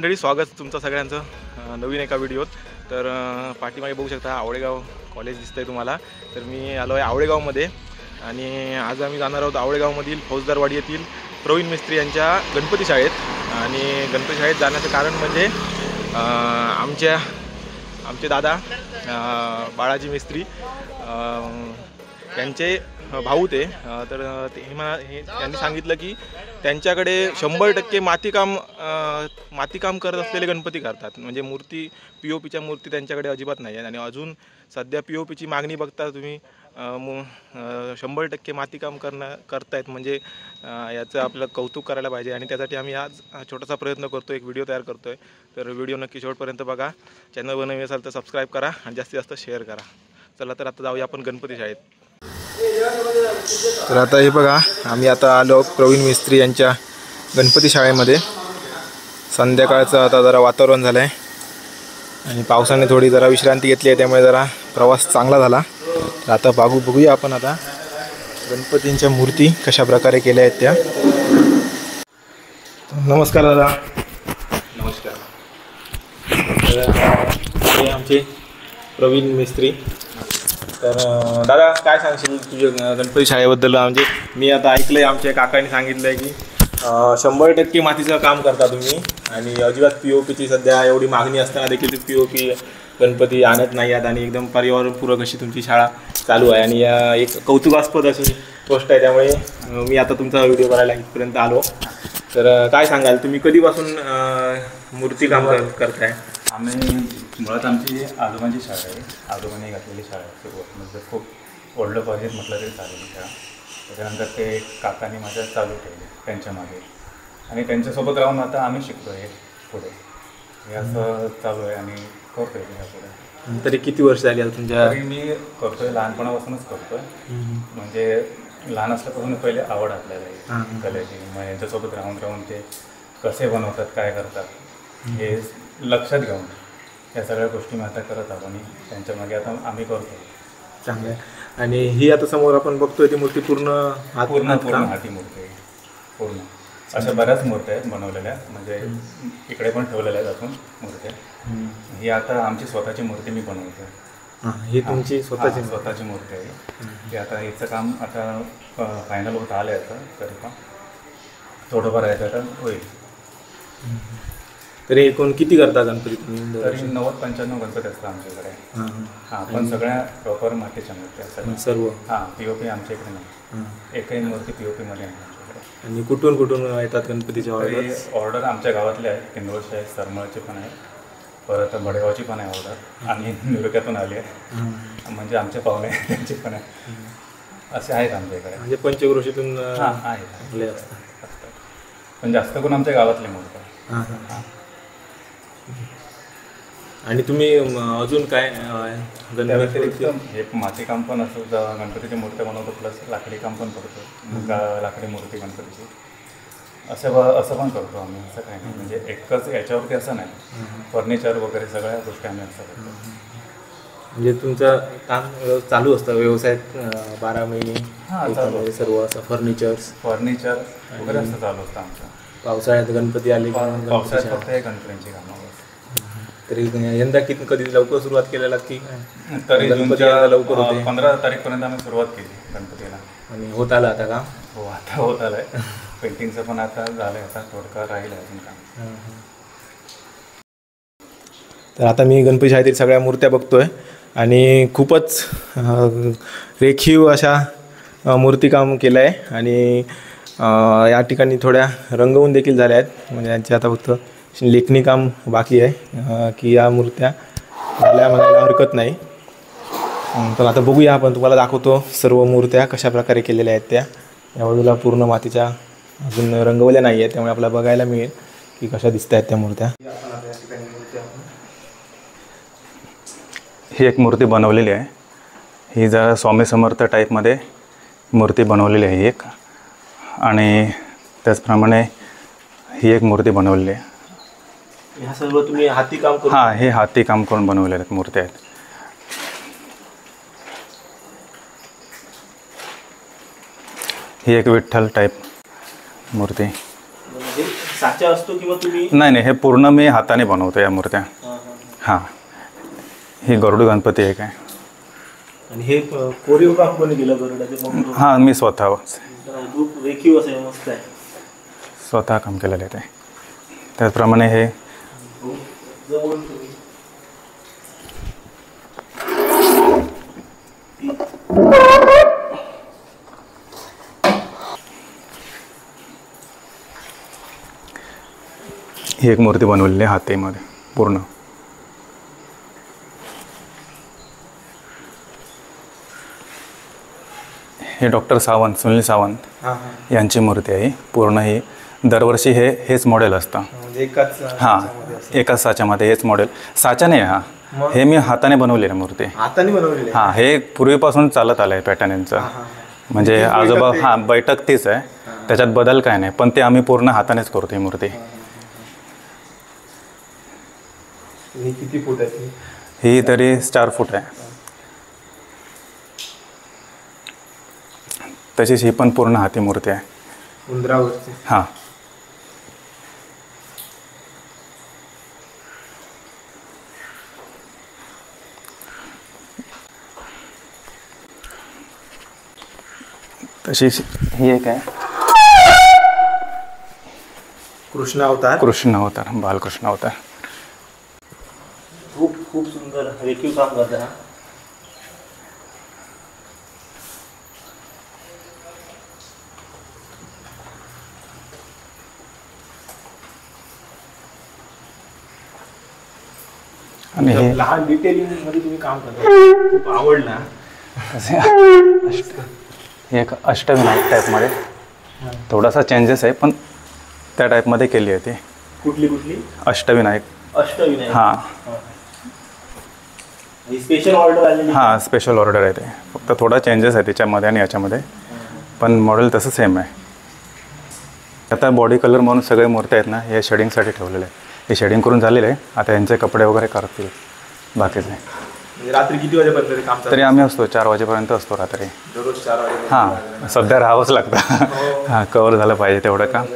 मंडळी, स्वागत तुमचं सगळ्यांचं नवीन एका व्हिडिओत। तर पाठीमागे बघू शकता आवळेगाव कॉलेज दिसतंय तुम्हाला। तर मी आलो आहे आवळेगावमध्ये आणि आज आम्ही जाणार आहोत आवळेगावमधील फौजदारवाडी येथील प्रवीण मिस्त्री यांच्या गणपती शाळेत। आणि गणपती शाळेत जाण्याचं कारण म्हणजे आमचे दादा बाळाजी मिस्त्री त्यांचे भाऊ ते तर त्यांनी सांगितलं की त्यांच्याकडे 100% मातीकाम करत असलेले गणपती करतात। म्हणजे मूर्ती POPच्या मूर्ती त्यांच्याकडे अजिबात नाही आहेत आणि अजून सध्या POPची मागणी बघता तुम्ही 100% मातीकाम करतायत म्हणजे याचं आपलं कौतुक करायला पाहिजे। आणि त्यासाठी आम्ही आज छोटासा प्रयत्न करतो, एक व्हिडिओ तयार करतोय। तर व्हिडिओ नक्की शेवटपर्यंत बघा। चॅनल बनवले असाल तर सबस्क्राईब करा आणि जास्तीत जास्त शेअर करा। चला तर आता जाऊया आपण गणपती शाळेत। तर आता हे बघा, आम्ही आता आलो प्रवीण मिस्त्री यांच्या गणपती शाळेमध्ये। संध्याकाळचं आता जरा वातावरण झालं आहे आणि पावसाने थोडी जरा विश्रांती घेतली आहे, त्यामुळे जरा प्रवास चांगला झाला। तर आता बघूया आपण आता गणपतींच्या मूर्ती कशा प्रकारे केल्या आहेत त्या। नमस्कार दादा। नमस्कार। हे आमचे प्रवीण मिस्त्री। तर दादा काय सांगशील तुझ्या गणपती शाळेबद्दल? म्हणजे मी आता ऐकलंय, आमच्या काकांनी सांगितलंय की 100% मातीचं काम करता तुम्ही आणि अजिबात POPची सध्या एवढी मागणी असताना देखील POP गणपती आणत नाही आहेत आणि एकदम पर्यावरणपूरक अशी तुमची शाळा चालू आहे। आणि या एक कौतुकास्पद अशी गोष्ट आहे, त्यामुळे मी आता तुमचा व्हिडिओ करायला इथपर्यंत आलो। तर काय सांगाल, तुम्ही कधीपासून मूर्तिकाम करताय? आम्ही मुळात आमची आजोबांची शाळा आहे, आजोबांनी घातलेली शाळा आहे। सुरुवात म्हणजे खूप ओल्ड कॉलेज म्हटलं तरी चालेल शाळा। त्याच्यानंतर ते काकांनी माझ्या चालू ठेवले त्यांच्या मागे आणि त्यांच्यासोबत राहून आता आम्ही शिकतो आहे पुढे। हे असं चालू आहे आणि करतो आहे पुढे। तरी किती वर्ष झाली आता तुमच्या? तरी मी करतो आहे, लहानपणापासूनच करतो आहे। म्हणजे लहान असल्यापासून पहिले आवड आपल्याला आहे कलेची। मग यांच्यासोबत राहून ते कसे बनवतात, काय करतात हे लक्षात घेऊन या सगळ्या गोष्टी मी आता करत आहो आणि त्यांच्या मागे आता आम्ही करतो। चांगलं आहे। आणि ही आता समोर आपण बघतोय ती मूर्ती पूर्ण हाती मूर्ती आहे। पूर्ण अशा बऱ्याच मूर्त्या आहेत बनवलेल्या, म्हणजे इकडे पण ठेवलेल्या आहेत अजून मूर्त्या। ही आता आमची स्वतःची मूर्ती मी बनवतो। ही तुमची स्वतःची मूर्ती आहे। ही आता हिचं काम आता फायनल होत आलं आहे, तरी पण थोडंफार आहे आता होईल। तरी एकूण किती करता गणपती तुम्ही? तरी 90-95 गणपती असतात आमच्याकडे। पण सगळ्या प्रॉपर मातीच्या मूर्ती असतात सर्व। POP आमच्या इकडे नाही, एकही मूर्ती POPमध्ये आहे आमच्याकडे। आणि कुठून येतात गणपतीच्या ऑर्डर? आमच्या गावातले आहेत, किंदवळचे आहे, सरमळचे पण आहे, परत बडेगावची पण आहे ऑर्डर आणि निरोक्यातून आली आहे, म्हणजे आमचे पाहुणे त्यांची पण आहे। असे आहेत आमच्या इकडे, म्हणजे पंचक्रोशीतून आहेत पण जास्त करून आमच्या गावातले मूर्ती। आणि तुम्ही अजून काय गणपती हे मातीकाम पण असं गणपतीची मूर्ती बनवतो, प्लस लाकडी काम पण करतो, लाकडी मूर्ती गणपतीची असं पण करतो आम्ही। असं काही नाही, म्हणजे एकच याच्यावरती असं नाही, फर्निचर वगैरे सगळ्या गोष्टी आम्ही असं करतो। म्हणजे तुमचं काम चालू असतं व्यवसाय 12 महिने सर्व असं फर्निचर वगैरे असं चालू असतं आमचं। पावसाळ्यात गणपती आले, पावसाळ्यात फक्त हे गणपतींची कामं। तरी यंदा कधी लवकर सुरुवात केलेला की? तरी जूनच्या लवकर 15 तारीखपर्यंत आम्ही सुरुवात केली गणपतीला आणि होत आलं आता का? हो, आता होत आलं आहे। पेंटिंगचं पण आता झालं आहे, आता थोडं राहील अजून काम। तर आता मी गणपती शाळेतील सगळ्या मूर्त्या बघतोय आणि खूपच रेखीव अशा मूर्तिकाम केलं आहे आणि या ठिकाणी थोड्या रंगवून देखील झाल्या आहेत। म्हणजे यांची आता फक्त लेखणी काम बाकी आहे की या मूर्त्या झाल्या म्हणायला हरकत नाही। तर आता बघूया, आपण तुम्हाला दाखवतो सर्व मूर्त्या कशा प्रकारे केलेल्या आहेत त्या। या बाजूला पूर्ण मातीच्या अजून रंगवल्या नाही आहेत, त्यामुळे आपल्याला बघायला मिळेल की कशा दिसत आहेत त्या मूर्त्या। ही एक मूर्ती बनवलेली आहे, ही जरा स्वामी समर्थ टाईपमध्ये मूर्ती बनवलेली आहे एक। आणि त्याचप्रमाणे ही एक मूर्ती बनवलेली आहे। ह्या सर्व तुम्ही हाती काम करून? हे हाती काम करून बनवलेल्या आहेत मूर्त्या आहेत। ही एक विठ्ठल टाईप मूर्ती। साचा असतो किंवा तुम्ही? नाही, हे पूर्ण मी हाताने बनवतो या मूर्त्या. हां, ही गरुड गणपती एक आहे. आणि हे कोरीव काम कोणी केलं गरुडाचे? हां, मी स्वतः रेखीव असं मस्त आहे. स्वतः काम केलेलं आहे ते. त्याचप्रमाणे हे ही एक मूर्ती बनवलेली आहे हातीमध्ये पूर्ण. हे डॉक्टर सावंत, सुनील सावंत यांची मूर्ती आहे. पूर्ण ही दरवर्षी हेच मॉडेल असतं. हां, एकाच साच्यामध्ये हेच मॉडेल. साचा नाही हा, हे मी हाताने बनवलेली मूर्ती. हाताने बनवलेली? हां, हे पूर्वीपासून चालत आलं आहे पॅटर्न यांचं. म्हणजे आजोबा, हां, बैठक तीच आहे, त्याच्यात बदल काय नाही, पण ते आम्ही पूर्ण हातानेच करतो ही मूर्ती. ही किती फूट आहे? ही तरी 4 फूट आहे. तशीच ही पण पूर्ण हाती मूर्ती आहे. उंदरावरची? हां. तशीच ही एक आहे कृष्ण अवतार. कृष्ण अवतार, बालकृष्ण अवतार. खूप खूप सुंदर रेखीव काम करतात. आणि हे लहान डिटेलिंग मध्ये तुम्ही काम करता, खूप आवडला. हे एक अष्टविनायक टाईपमध्ये थोडासा चेंजेस आहे, पण त्या टाईपमध्ये केली आहे ती. कुठली कुठली? अष्टविनायक. अष्टविनायक? हां. स्पेशल ऑर्डर आलेली? हां, स्पेशल ऑर्डर आहे ते. फक्त थोडा चेंजेस आहे त्याच्यामध्ये आणि याच्यामध्ये, पण मॉडेल तसं सेम आहे. आता बॉडी कलर म्हणून सगळे मूर्त्या आहेत ना, हे शेडिंगसाठी ठेवलेले आहे. हे शेडिंग करून झालेलं आहे. आता यांचे कपडे वगैरे करतील बाकीचे. रात्री किती वाजेपर्यंत काम? तरी आम्ही असतो 4 वाजेपर्यंत असतो रात्री. दररोज 4 वाजेपर्यंत? हां, सध्या राहावंच लागतं. हां, कवर झालं पाहिजे तेवढं काम.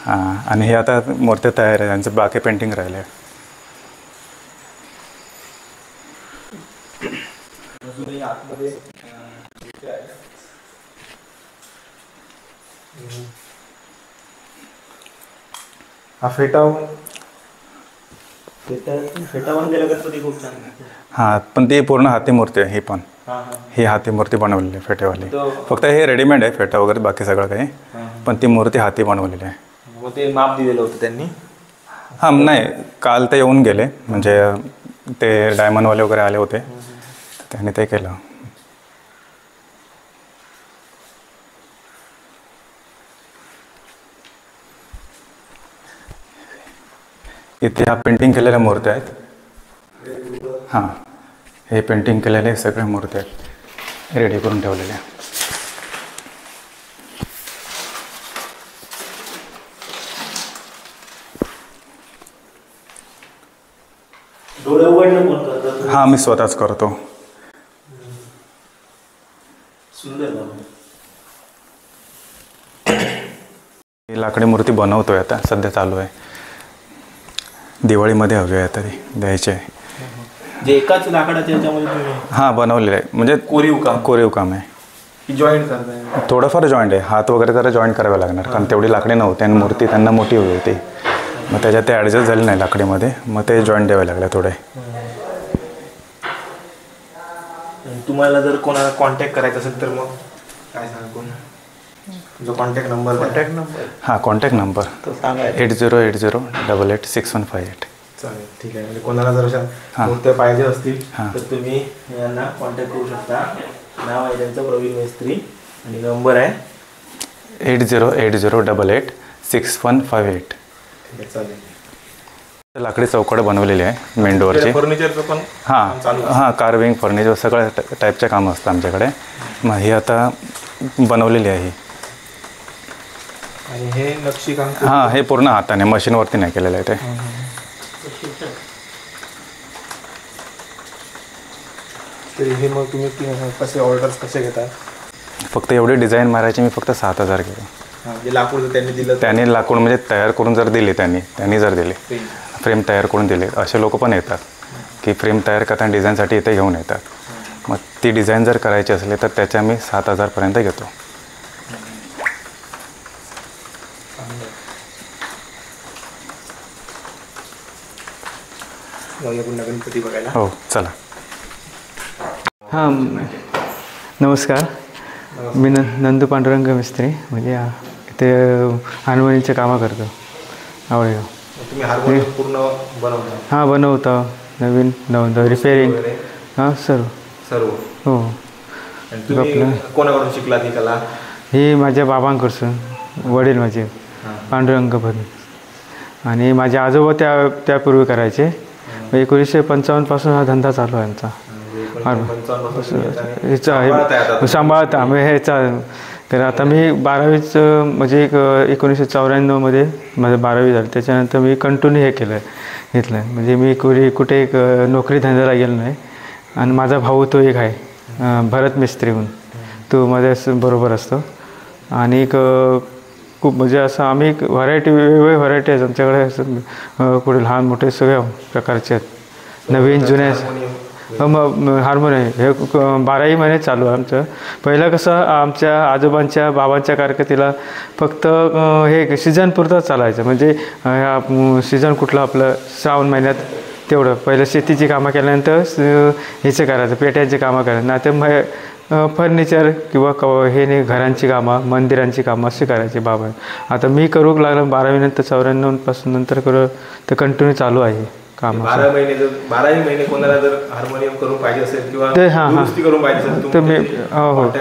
हां, आणि हे आता मूर्त्या तयार आहे, यांचं बाकी पेंटिंग राहिलं आहे. आतमध्ये हा फेटा बांधलेला गणपती खूप छान. हां, पण ती पूर्ण हाती मूर्ती आहे. ही पण ही हाती मूर्ती बनवलेली आहे फेटेवाली. फक्त हे रेडीमेड आहे फेटा वगैरे बाकी सगळं काही, पण ती मूर्ती हाती बनवलेली आहे. मग ते माप दिलेलं होतं त्यांनी? हां, नाही, काल ते येऊन गेले, म्हणजे ते डायमंडवाले वगैरे आले होते, त्यांनी ते केलं. इथे ह्या पेंटिंग केलेल्या मूर्त्या आहेत. हां, हे पेंटिंग केलेले सगळ्या मूर्त्या आहेत, रेडी करून ठेवलेल्या. डोळे उघडणं कोण करतात? हां, मी स्वतःच करतो. सुंदर. ही लाकडी मूर्ती बनवतोय आता, सध्या चालू आहे. दिवाळीमध्ये हवी आहे तरी द्यायची आहे. जे एकाच लाकडाच्या याच्यामध्ये तुम्ही? हां, बनवलेलं आहे, म्हणजे कोरीव काम आहे. जॉईंट करताय? थोडंफार जॉईंट आहे, हात वगैरे जरा जॉईंट करावे लागणार, कारण तेवढी लाकडी नव्हती आणि मूर्ती त्यांना मोठी हवी होती. मग त्याच्यात ते ॲडजस्ट झाले नाही लाकडीमध्ये, मग ते जॉईंट द्यावे लागले थोडे. तुम्हाला जर कोणाला कॉन्टॅक्ट करायचा असेल तर मग काय सांगा? कोण जो कॉन्टॅक्ट नंबर? हां, कॉन्टॅक्ट नंबर 8080886158. चालेल, ठीक आहे. म्हणजे कोणाला जर अशा मूर्त्या पाहिजे असतील तर तुम्ही यांना कॉन्टॅक्ट करू शकता. नाव आहे त्यांचं प्रवीण मेस्त्री आणि नंबर आहे 8080886158. ठीक आहे, चालेल. लाकडी चौकड बनवलेली आहे मेन डोअरची. फर्निचरचं पण? हां, कार्विंग, फर्निचर सगळ्या टाईपचे कामं असतं आमच्याकडे. मग ही आता बनवलेली आहे. आणि हे नक्षीकाम? हां, हे पूर्ण हाताने, मशीनवरती नाही केलेलं आहे ते. तर हे मग तुम्ही कसे ऑर्डर्स कसे घेता? फक्त एवढी डिझाईन मारायची मी फक्त 7000 घेतो. जे लाकूड जर त्यांनी दिलं त्यांनी लाकूड म्हणजे तयार करून जर दिले त्यांनी जर दिले फ्रेम तयार करून दिले, असे लोक पण येतात की फ्रेम तयार करताना डिझाईनसाठी इथे घेऊन येतात. मग ती डिझाईन जर करायची असली तर त्याच्या मी 7,000पर्यंत घेतो. गणपती बघायला. हो चला. हां नमस्कार, मी नंदू पांडुरंग मिस्त्री, म्हणजे इथे हार्मोनियमचे कामं करतो आवडेल. तुम्ही हार्मोनियम पूर्ण बनवता? हां बनवतो, नवीन रिपेअरिंग हां सर्व. हो. तुम्ही कोणाकडून शिकला ती कला? ही माझ्या बाबांकडून, वडील माझे पांडुरंग भरणे, आणि माझे आजोबा त्यापूर्वी करायचे. 1955पासून हा धंदा चालू आहे आमचा. सांभाळता आम्ही ह्याचा. तर आता मी 12वीच म्हणजे 1994मध्ये माझं 12वी झालं. त्याच्यानंतर मी कंटिन्यू हे घेतलं आहे. म्हणजे मी कुठे एक नोकरी धंद्याला गेलो नाही. आणि माझा भाऊ तो एक आहे भरत मिस्त्री म्हणून, तो माझ्या बरोबर असतो. आणि खूप म्हणजे असं आम्ही व्हरायटी, वेगवेगळ्या व्हरायटी आहेत आमच्याकडे. कुठे लहान मोठे सगळ्या प्रकारचे आहेत, नवीन जुने. मग हार्मोनियम हे 12ही महिने चालू आहे आमचं. पहिलं कसं आमच्या आजोबांच्या बाबांच्या कारकिर्दीला फक्त हे सीझनपुरतं चालायचं. म्हणजे सीझन कुठलं आपलं श्रावण महिन्यात तेवढं. पहिलं शेतीची कामं केल्यानंतर ह्याचं करायचं, पेट्यांची कामं करायचं. नाही तर फर्निचर किंवा हे नाही, घरांची कामं, मंदिरांची कामं अशी करायची बाबा. आता मी करू लागलो 12वी नंतर, 94पासून नंतर करू तर कंटिन्यू चालू आहे काम. 12ही महिने कोणाला जर हार्मोनियम करून पाहिजे असेल किंवा दुरुस्ती करून पाहिजे असेल तर मी हो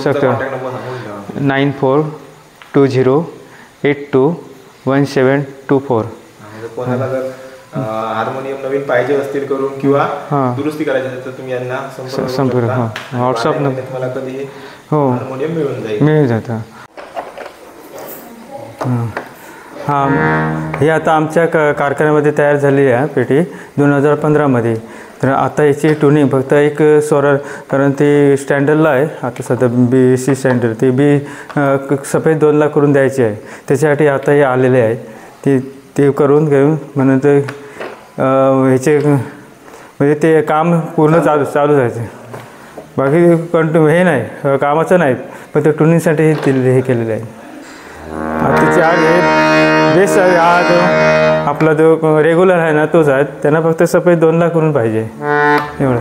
शकतो. 9420821724. कोणाला जर हार्मोनियम नवीन पाहिजे असतील करून किंवा दुरुस्ती करायची असेल तर तुम्ही यांना संपर्क व्हॉट्सअप तुम्हाला कधी हार्मोनियम मिळून जातं. हां हे आता आमच्या कारखान्यामध्ये तयार झालेली आहे पेटी 2015मध्ये. तर आता याची ट्युनिंग फक्त एक स्वरा, कारण ते स्टँडर्डला आहे आता सध्या BC स्टँडर्ड, ते सफेद 2 लाख करून द्यायची आहे. त्याच्यासाठी आता हे आलेले आहे, ते करून घेऊन म्हणून ते ह्याचे म्हणजे ते काम पूर्ण चालू जायचे. बाकी कंटिन्यू हे नाही, कामाचं नाही, पण ते ट्युनिंगसाठी हे केलेलं आहे. त्याचे आज हे बेस्ट आज आपला जो रेग्युलर आहे ना तोच आहे. त्यांना फक्त सफेद 2 लाख करून पाहिजे एवढं.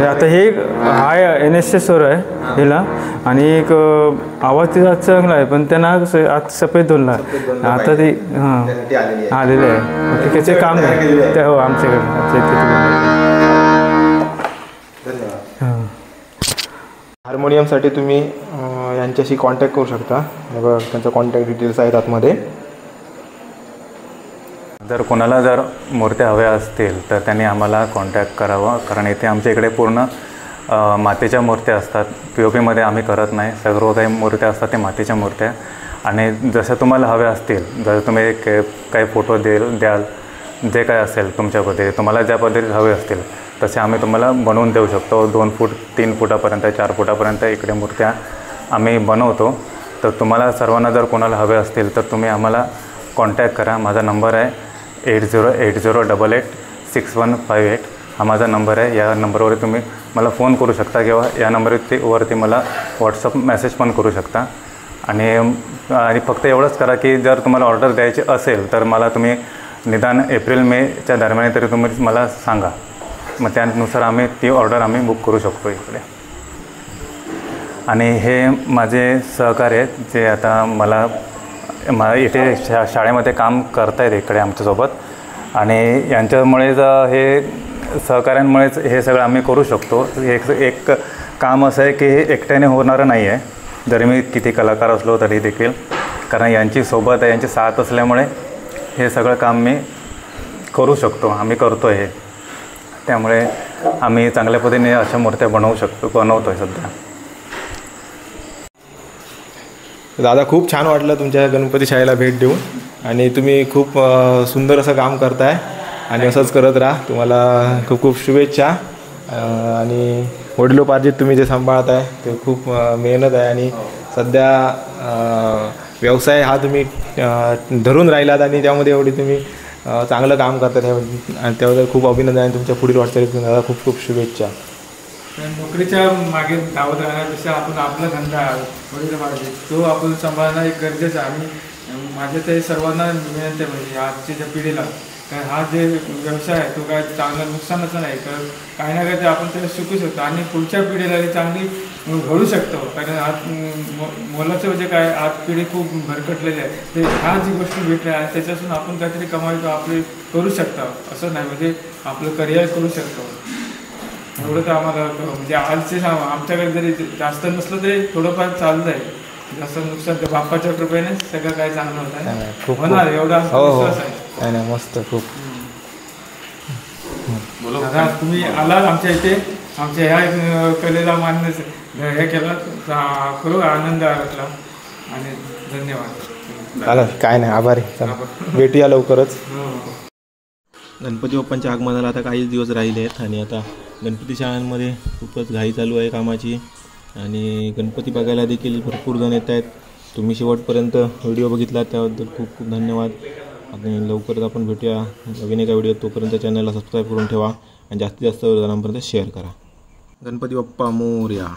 आता हे हाय NSC स्वर आहे हिला, आणि एक आवाज तिचा चांगला आहे, पण त्यांना आता सफेद 2 लाख आता ते आलेलं आहे. त्याचे काम नाही ते. हो आमच्याकडे. हार्मोनियमसाठी तुम्ही यांच्याशी कॉन्टॅक्ट करू शकता. बघा त्यांचा कॉन्टॅक्ट डिटेल्स आहेत आतमध्ये. जर कोणाला जर मूर्त्या हव्या असतील तर त्यांनी आम्हाला कॉन्टॅक्ट करावा, कारण इथे आमच्या इकडे पूर्ण मातीच्या मूर्त्या असतात. POPमध्ये आम्ही करत नाही. सर्व काही मूर्त्या असतात ते मातीच्या मूर्त्या. आणि जसं तुम्हाला हव्या असतील, जर तुम्ही काही फोटो द्याल, जे काय असेल तुमच्या पद्धती, तुम्हाला ज्या पद्धतीत हवे असतील तसे आम्ही तुम्हाला बनवून देऊ शकतो. 2 फूट 3 फुटापर्यंत 4 फुटापर्यंत इकडे मूर्त्या आम्ही बनवतो. तर तुम्हाला सर्वांना जर कोणाला हवे असतील तर तुम्ही आम्हाला कॉन्टॅक्ट करा. माझा नंबर आहे 8080886158. हा माझा नंबर आहे. या नंबरवर तुम्ही मला फोन करू शकता किंवा या नंबरवरती मला व्हॉट्सअप मेसेज पण करू शकता. आणि फक्त एवढंच करा की जर तुम्हाला ऑर्डर द्यायची असेल तर मला तुम्ही निदान एप्रिल मेच्या दरम्यान तरी तुम्ही मला सांगा. मग त्यानुसार आम्ही ती ऑर्डर आम्ही बुक करू शकतो इकडे. आणि हे माझे सहकारी आहेत जे आता मला इथे शाळेमध्ये काम करत आहेत इकडे आमच्यासोबत. आणि यांच्यामुळेच हे सहकाऱ्यांमुळेच हे सगळं आम्ही करू शकतो. एक काम असं आहे की हे एकट्याने होणारं नाही आहे, जरी मी किती कलाकार असलो तरी देखील, कारण यांची सोबत आहे, यांची साथ असल्यामुळे हे सगळं काम मी करू शकतो. आम्ही करतो आहे. त्यामुळे आम्ही चांगल्या पद्धतीने अशा मूर्त्या बनवतो आहे सध्या. दादा खूप छान वाटलं तुमच्या गणपती शाळेला भेट देऊन. आणि तुम्ही खूप सुंदर असं काम करताय आणि असंच करत राहा. तुम्हाला खूप खूप शुभेच्छा. आणि वडिलोपार्जित तुम्ही जे सांभाळत आहे ते खूप मेहनत आहे. आणि सध्या व्यवसाय हा तुम्ही धरून राहिलात आणि त्यामध्ये एवढी तुम्ही चांगलं काम करतात आणि त्याबद्दल खूप अभिनंदन आहे. तुमच्या पुढील वाटचालीतून दादा खूप खूप शुभेच्छा. नोकरीच्या मागे धावत राहण्यापेक्षा आपण आपला धंदा वडील पाहिजे तो आपण सांभाळणं एक गरजेचं आहे. आणि माझ्या ते सर्वांना विनंती आहे म्हणजे आजच्या ज्या पिढीला कारण हा जे व्यवसाय आहे तो काय चांगला नुकसानाचा नाही, तर काही ना काही आपण त्याला शिकू शकतो आणि पुढच्या पिढीला चांगली घडू शकतो. कारण आज मोलाचं म्हणजे काय आज पिढी खूप भरकटलेली आहे, ते ह्या जी गोष्टी भेटल्या आणि त्याच्यापासून आपण काहीतरी कमाई आपली करू शकतो. असं नाही म्हणजे आपलं करिअर करू शकतो. एवढं तर आम्हाला म्हणजे आजचे आमच्याकडे जरी जास्त नसलं तरी थोडंफार चाललं आहे. जास्त नुकसान त्या बाप्पाच्या कृपेने सगळं काय चांगलं होतं आहे. खूप होणार एवढा विश्वास आहे. नाही मस्त खूप. दादा तुम्ही आलात आमच्या इथे आमच्या ह्या कलेला मान्य हे केलं खरं आनंद वाटला आणि धन्यवाद. चालेल काय नाही आभारी. चला भेटूया लवकरच. गणपती बाप्पांच्या आगमनाला आता काहीच दिवस राहिले आहेत आणि आता गणपती शाळांमध्ये खूपच घाई चालू आहे कामाची. आणि गणपती बघायला देखील भरपूर जण येत आहेत. तुम्ही शेवटपर्यंत व्हिडिओ बघितला त्याबद्दल खूप खूप धन्यवाद. आणि लवकरच आपण भेटूया नवीन एका व्हिडिओ. तोपर्यंत चॅनलला सबस्क्राईब करून ठेवा आणि जास्तीत जास्त जणांपर्यंत शेअर करा. गणपती बाप्पा मोरया.